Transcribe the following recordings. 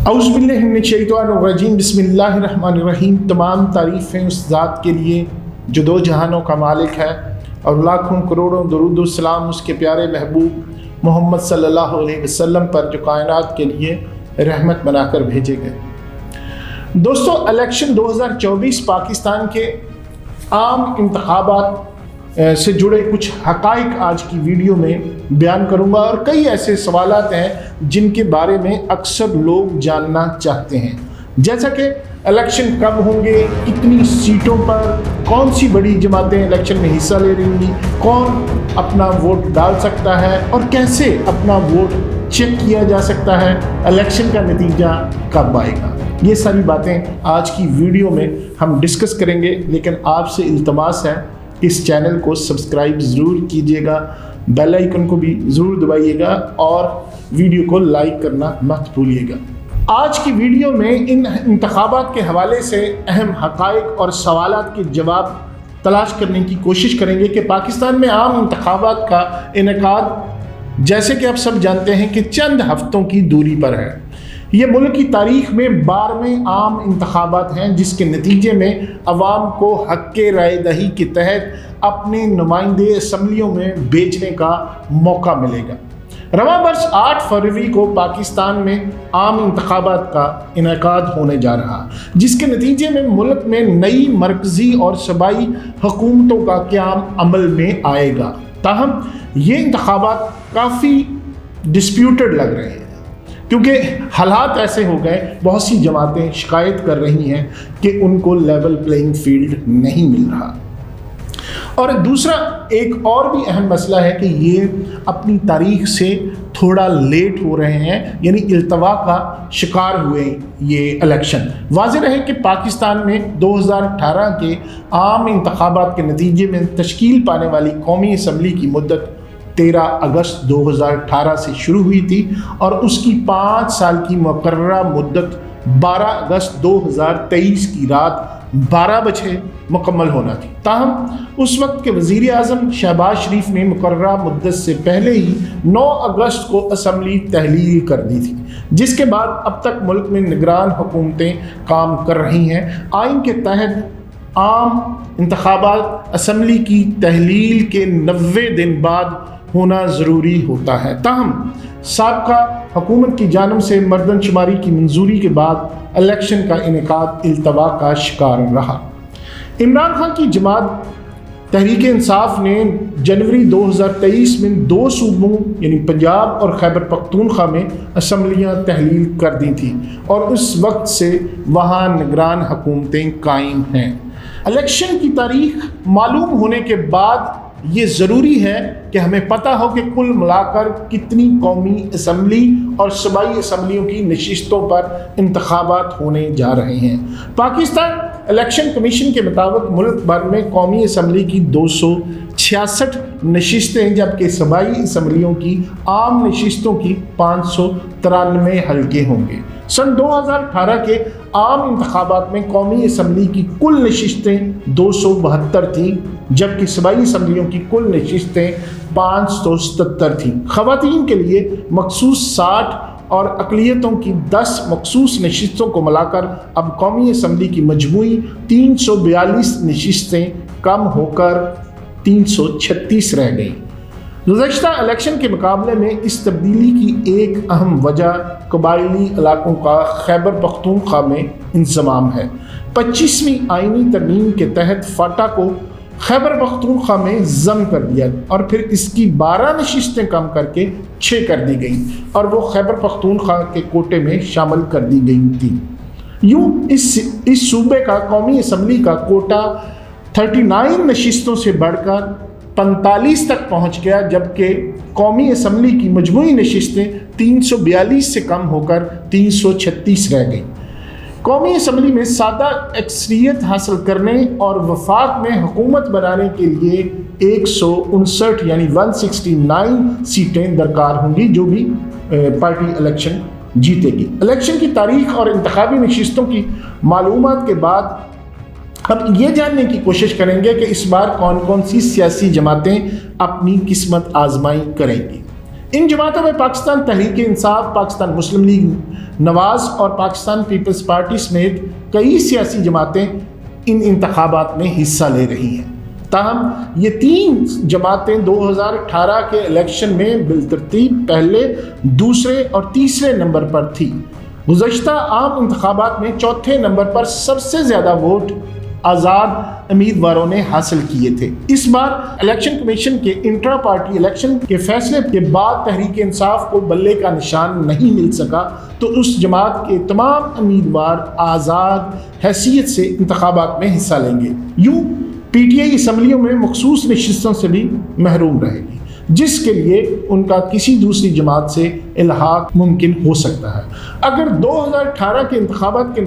औज़ु बिल्लाहि मिनश्शैतानिर्रजीम बिस्मिल्लाहिर्रहमानिर्रहीम। तमाम तारीफ़ें उस ज़ात के लिए जो दो जहानों का मालिक है और लाखों करोड़ों दरूद व सलाम उसके प्यारे महबूब मोहम्मद सल्लल्लाहु अलैहि वसल्लम पर जो कायनात के लिए रहमत बनाकर भेजे गए। दोस्तों, इलेक्शन 2024 पाकिस्तान के आम इंतखाबात से जुड़े कुछ हक़ाइक़ आज की वीडियो में बयान करूंगा और कई ऐसे सवालात हैं जिनके बारे में अक्सर लोग जानना चाहते हैं, जैसा कि इलेक्शन कब होंगे, कितनी सीटों पर, कौन सी बड़ी जमातें इलेक्शन में हिस्सा ले रही होंगी, कौन अपना वोट डाल सकता है और कैसे अपना वोट चेक किया जा सकता है, इलेक्शन का नतीजा कब आएगा। ये सारी बातें आज की वीडियो में हम डिस्कस करेंगे, लेकिन आपसे इल्तमास है इस चैनल को सब्सक्राइब ज़रूर कीजिएगा, बेल आइकन को भी ज़रूर दबाइएगा और वीडियो को लाइक करना मत भूलिएगा। आज की वीडियो में इन इंतखाबात के हवाले से अहम हक़ाइक़ और सवालात के जवाब तलाश करने की कोशिश करेंगे कि पाकिस्तान में आम इंतखाबात का इनेकाद, जैसे कि आप सब जानते हैं कि चंद हफ्तों की दूरी पर है। ये मुल्क की तारीख में 12वें आम इंतखाबात हैं जिसके नतीजे में अवाम को हक़ राय दही के तहत अपने नुमाइंदे असम्बलियों में भेजने का मौका मिलेगा। रवां वर्ष 8 फरवरी को पाकिस्तान में आम इंतखाबात का इनेकाद होने जा रहा, जिसके नतीजे में मुल्क में नई मरकज़ी और सूबाई हुकूमतों का क़याम अमल में आएगा। ताहम ये इंतखाबात काफ़ी डिस्प्यूटेड लग रहे हैं क्योंकि हालात ऐसे हो गए, बहुत सी जमातें शिकायत कर रही हैं कि उनको लेवल प्लेइंग फील्ड नहीं मिल रहा। और दूसरा एक और भी अहम मसला है कि ये अपनी तारीख से थोड़ा लेट हो रहे हैं, यानी इल्तवा का शिकार हुए ये इलेक्शन। वाज़ेह रहे कि पाकिस्तान में 2018 के आम इंतखाबात के नतीजे में तश्कील पाने वाली कौमी असम्बली की मुद्दत 13 अगस्त 2018 से शुरू हुई थी और उसकी 5 साल की मुकर्ररा मुद्दत 12 अगस्त 2023 की रात 12 बजे मुकम्मल होना थी। ताहम उस वक्त के वज़ीर आज़म शहबाज शरीफ ने मुकर्ररा मुद्दत से पहले ही 9 अगस्त को असम्बली तहलील कर दी थी, जिसके बाद अब तक मुल्क में निगरान हुकूमतें काम कर रही हैं। आइन के तहत आम इंतखाबात असम्बली की तहलील के 90 दिन बाद होना ज़रूरी होता है। ताहम साबका हुकूमत की जानब से मर्दनशुमारी की मंजूरी के बाद इलेक्शन का इनेकाद इल्तवा का शिकार रहा। इमरान खान की जमात तहरीक इंसाफ ने जनवरी 2023 में 2 सूबों यानी पंजाब और खैबर पख्तूनख्वा में असम्बलियाँ तहलील कर दी थी और उस वक्त से वहाँ निगरान हुकूमतें कायम हैं। इलेक्शन की तारीख मालूम होने के बाद ये ज़रूरी है कि हमें पता हो कि कुल मिलाकर कितनी कौमी असम्बली और सूबाई असम्बलियों की नशिस्तों पर इंतखाबात होने जा रहे हैं। पाकिस्तान इलेक्शन कमीशन के मुताबिक मुल्क भर में कौमी असम्बली की 266 नशिस्तें, जबकि सूबाई असम्बलियों की आम नशिस्तों की 593 हल्के होंगे। सन 2018 के आम इंतखाबात में कौमी असम्बली की कुल नशिस्तें 272 थीं, जबकि सूबाई असम्बलियों की कुल नशिस्तें 577 थीं। ख़वातीन के लिए मखसूस 60 और अक़लियतों की 10 मखसूस नशिस्तों को मिलाकर अब कौमी असम्बली की मजमूई 342 नशिस्तें कम होकर 336 रह गईं। गुज़श्ता इलेक्शन के मुकाबले में इस तब्दीली की एक अहम वजह कबायली इलाकों का खैबर पख्तूनख्वा में इंज़माम है। 25वीं आइनी तरमीम के तहत फाटा को खैबर पख्तूनख्वा में ज़म कर दिया और फिर इसकी 12 नशिस्तें कम करके 6 कर दी गई और वो खैबर पख्तूनख्वा के कोटे में शामिल कर दी गई थी। यूँ इस सूबे का कौमी असम्बली का कोटा 39 नशिस्तों से बढ़कर 45 तक पहुँच गया, जबकि कौमी असम्बली की मजमूई नशिस्तें 342 से कम होकर 336 रह गई। कौमी असम्बली में सादा अक्सरियत हासिल करने और वफाक में हुकूमत बनाने के लिए 159 यानी 169 सीटें दरकार होंगी, जो भी पार्टी इलेक्शन जीतेगी। इलेक्शन की तारीख और इंतखाबी नशिस्तों की मालूमात के बाद अब ये जानने की कोशिश करेंगे कि इस बार कौन कौन सी सियासी जमातें अपनी किस्मत आजमाई करेंगी। इन जमातों में पाकिस्तान तहरीक इंसाफ, पाकिस्तान मुस्लिम लीग نواز اور پاکستان پیپلز پارٹی سمیت کئی سیاسی جماعتیں ان انتخابات میں حصہ لے رہی ہیں۔ تاہم یہ تین جماعتیں 2018 کے الیکشن میں بالترتیب پہلے، دوسرے اور تیسرے نمبر پر تھی۔ گزشتہ عام انتخابات میں چوتھے نمبر پر سب سے زیادہ ووٹ آزاد امیدواروں نے حاصل کیے تھے۔ اس بار الیکشن کمیشن کے انٹرا پارٹی الیکشن کے فیصلے کے بعد تحریک انصاف کو بلے کا نشان نہیں مل سکا، تو اس جماعت کے تمام امیدوار آزاد حیثیت سے انتخابات میں حصہ لیں گے۔ یوں پی ٹی آئی اسمبلیوں میں مخصوص نشستوں سے بھی محروم رہے گی، جس کے لیے ان کا کسی دوسری جماعت سے الحاق ممکن ہو سکتا ہے۔ اگر 2018 کے انتخابات کے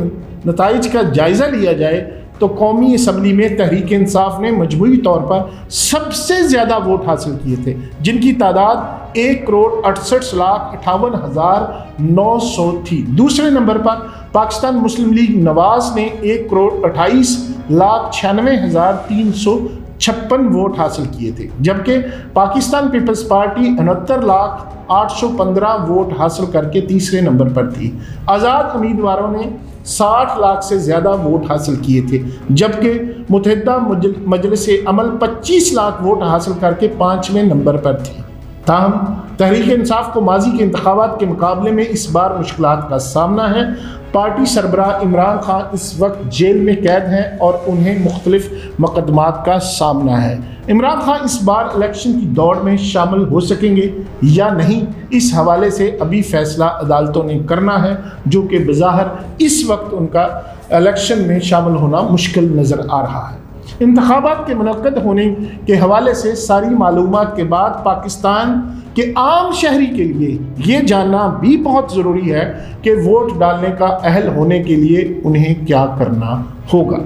نتائج کا جائزہ لیا جائے تو قومی اسمبلی میں تحریک انصاف نے مجموعی طور پر سب سے زیادہ ووٹ حاصل کیے تھے، جن کی تعداد 1,68,58,900 تھی۔ دوسرے نمبر پر پاکستان مسلم لیگ نواز نے 1,28,96,356 ووٹ حاصل کیے تھے، جبکہ پاکستان پیپلز پارٹی 69,815 ووٹ حاصل کر کے تیسرے نمبر پر تھی۔ آزاد امیدواروں نے 60 لاکھ سے زیادہ ووٹ حاصل کیے تھے، جبکہ متحدہ مجلس عمل 25 لاکھ ووٹ حاصل کر کے 5ویں نمبر پر تھی۔ تاہم تحریک انصاف کو ماضی کے انتخابات کے مقابلے میں اس بار مشکلات کا سامنا ہے۔ پارٹی سربراہ عمران خان اس وقت جیل میں قید ہیں اور انہیں مختلف مقدمات کا سامنا ہے۔ عمران خان اس بار الیکشن کی دوڑ میں شامل ہو سکیں گے یا نہیں، اس حوالے سے ابھی فیصلہ عدالتوں نے کرنا ہے، جو کہ بظاہر اس وقت ان کا الیکشن میں شامل ہونا مشکل نظر آ رہا ہے۔ انتخابات کے منعقد ہونے کے حوالے سے ساری معلومات کے بعد پاکستان کے عام شہری کے لیے یہ جاننا بھی بہت ضروری ہے کہ ووٹ ڈالنے کا اہل ہونے کے لیے انہیں کیا کرنا ہوگا۔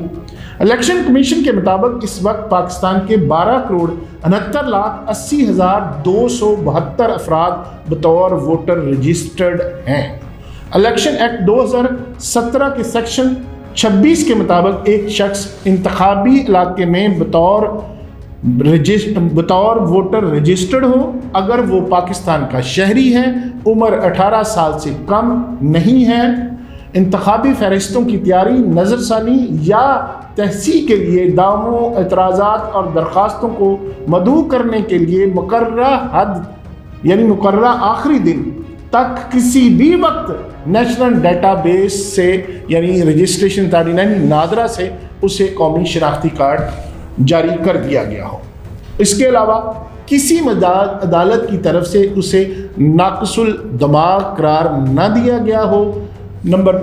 الیکشن کمیشن کے مطابق اس وقت پاکستان کے 12,69,80,272 افراد بطور ووٹر رجسٹرڈ ہیں۔ الیکشن ایکٹ 2017 کے سیکشن 26 کے مطابق ایک شخص انتخابی علاقے میں بطور ووٹر رجسٹرڈ ہو اگر وہ پاکستان کا شہری ہے، عمر 18 سال سے کم نہیں ہے، انتخابی فہرستوں کی تیاری، نظر ثانی یا تحصیل کے لیے دعووں، اعتراضات اور درخواستوں کو مدعو کرنے کے لیے مقررہ حد یعنی مقررہ آخری دن تک کسی بھی وقت نیشنل ڈیٹا بیس سے یعنی رجسٹریشن 39 نادرا سے اسے قومی شناختی کارڈ جاری کر دیا گیا ہو۔ اس کے علاوہ کسی عدالت کی طرف سے اسے ناقص الدماغ قرار نہ دیا گیا ہو۔ نمبر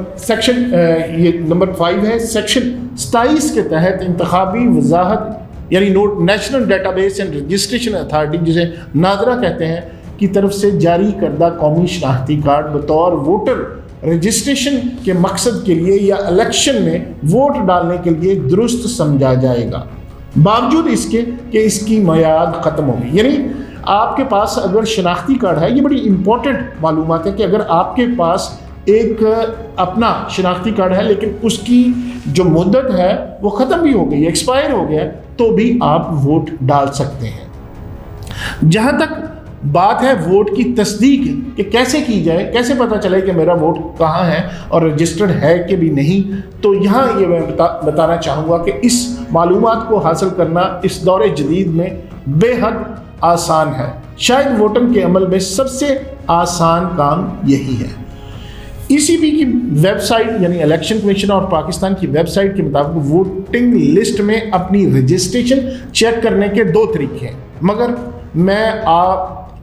5 ہے سیکشن 27 کے تحت انتخابی وضاحت یعنی national data base and registration authority, جسے نادرا کہتے ہیں، کی طرف سے جاری کردہ قومی شناختی کارڈ بطور ووٹر رجسٹریشن کے مقصد کے لیے یا الیکشن میں ووٹ ڈالنے کے لیے درست سمجھا جائے گا، باوجود اس کے کہ اس کی میعاد ختم ہوگی۔ یعنی آپ کے پاس اگر شناختی کارڈ ہے، یہ بڑی امپورٹنٹ معلومات ہے کہ اگر آپ کے پاس ایک اپنا شناختی کارڈ ہے لیکن اس کی جو مدت ہے وہ ختم بھی ہو گئی، ایکسپائر ہو گیا، تو بھی آپ ووٹ ڈال سکتے ہیں۔ جہاں تک بات ہے ووٹ کی تصدیق کہ کیسے کی جائے، کیسے پتہ چلے کہ میرا ووٹ کہاں ہے اور رجسٹرڈ ہے کہ بھی نہیں، تو یہاں یہ میں بتانا چاہوں گا کہ اس معلومات کو حاصل کرنا اس دور جدید میں بے حد آسان ہے۔ شاید ووٹنگ کے عمل میں سب سے آسان کام یہی ہے۔ ای سی پی کی ویب سائٹ یعنی الیکشن کمیشن اور پاکستان کی ویب سائٹ کے مطابق ووٹنگ لسٹ میں اپنی رجسٹریشن چیک کرنے کے 2 طریقے ہیں، مگر میں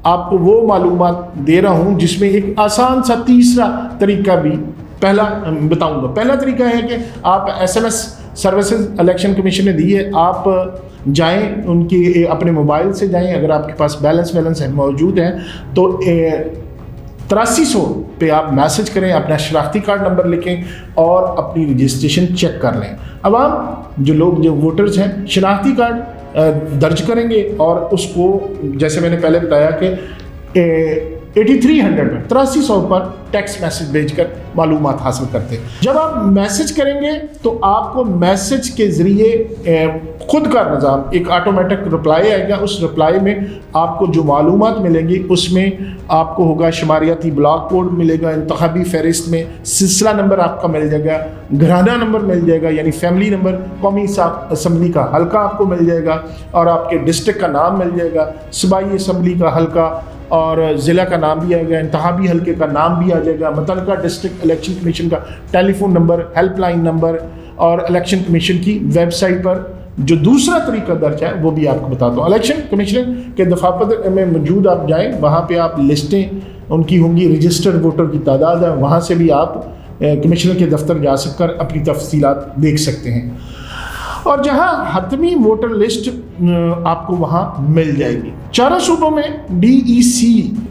آپ کو وہ معلومات دے رہا ہوں جس میں ایک آسان سا تیسرا طریقہ بھی پہلا بتاؤں گا۔ پہلا طریقہ ہے کہ آپ SMS سروسز الیکشن کمیشن نے دی ہے، آپ جائیں ان کی اپنے موبائل سے جائیں، اگر آپ کے پاس بیلنس موجود ہے تو 8300 پہ آپ میسج کریں، اپنا شناختی کارڈ نمبر لکھیں اور اپنی رجسٹریشن چیک کر لیں۔ عوام جو ووٹرز ہیں شناختی کارڈ درج کریں گے اور اس کو جیسے میں نے پہلے بتایا کہ 8300 پر 8300 پر ٹیکسٹ میسج بھیج کر मालूमात हासिल करते हैं। जब आप मैसेज करेंगे तो आपको मैसेज के ज़रिए खुद का निज़ाम एक ऑटोमेटिक रिप्लाई आएगा। उस रिप्लाई में आपको जो मालूमात मिलेंगी उसमें आपको होगा शुमारियाती ब्लॉक कोड मिलेगा, इंतखाबी फहरिस्त में सिलसिला नंबर आपका मिल जाएगा, घराना नंबर मिल जाएगा यानी फैमिली नंबर, कौमी असम्बली का हल्का आपको मिल जाएगा और आपके डिस्ट्रिक्ट का नाम मिल जाएगा, सूबाई असम्बली का हल्का और ज़िला का नाम भी आएगा, इंतखाबी हल्के का नाम भी आ जाएगा, मुतल्लिका डिस्ट्रिक्ट इलेक्शन कमीशन का टेलीफोन नंबर, हेल्पलाइन नंबर और इलेक्शन कमीशन की वेबसाइट पर जो दूसरा तरीका दर्ज है वो भी आपको बताता हूँ। इलेक्शन कमीशन के दफातर में मौजूद आप जाएँ, वहाँ पे आप लिस्टें उनकी होंगी, रजिस्टर्ड वोटर की तादाद है, वहाँ से भी आप कमिश्नर के दफ्तर जा सककर अपनी तफसीलात देख सकते हैं। और जहाँ हतमी वोटर लिस्ट आपको वहाँ मिल जाएगी। 4 सूबों में DEC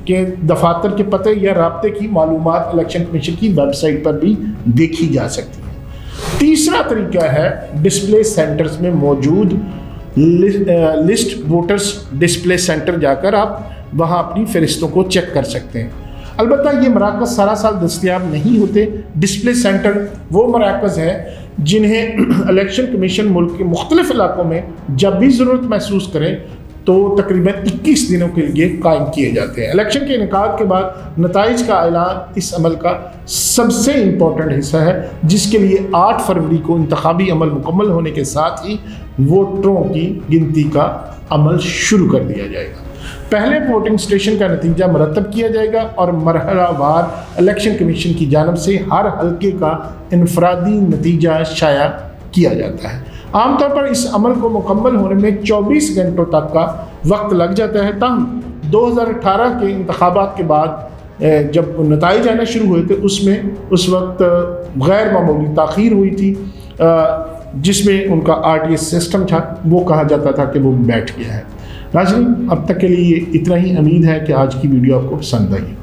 के दफातर के पते या राब्ते की मालूमात इलेक्शन कमीशन की वेबसाइट पर भी देखी जा सकती है। तीसरा तरीका है डिस्प्ले सेंटर्स में मौजूद लिस्ट वोटर्स डिस्प्ले सेंटर जाकर आप वहाँ अपनी फहरिस्तों को चेक कर सकते हैं। अलबत्ता ये मराकज़ सारा साल दस्तयाब नहीं होते। डिस्प्ले सेंटर वो मराकज़ हैं जिन्हें इलेक्शन कमीशन मुल्क के मुख्तलिफ इलाकों में जब भी ज़रूरत महसूस करें तो तकरीबन 21 दिनों के लिए कायम किए जाते हैं। इलेक्शन के इनेकाद के बाद नताइज का ऐलान इस अमल का सबसे इम्पोर्टेंट हिस्सा है, जिसके लिए 8 फरवरी को इंतखाबी अमल मुकम्मल होने के साथ ही वोटरों की गिनती का अमल शुरू कर दिया जाएगा। पहले वोटिंग स्टेशन का नतीजा मरतब किया जाएगा और मरहलावार इलेक्शन कमीशन की जानिब से हर हल्के का इनफरादी नतीजा शाया किया जाता है। आमतौर पर इस अमल को मुकम्मल होने में 24 घंटों तक का वक्त लग जाता है। ताहम 2018 के इंतखाबात के बाद जब नताइज आना शुरू हुए थे उस वक्त गैर मामूली ताख़ीर हुई थी, जिसमें उनका RTS सिस्टम था, वो कहा जाता था कि वो बैठ गया है। नाज़रीन, अब तक के लिए इतना ही। उम्मीद है कि आज की वीडियो आपको पसंद आई।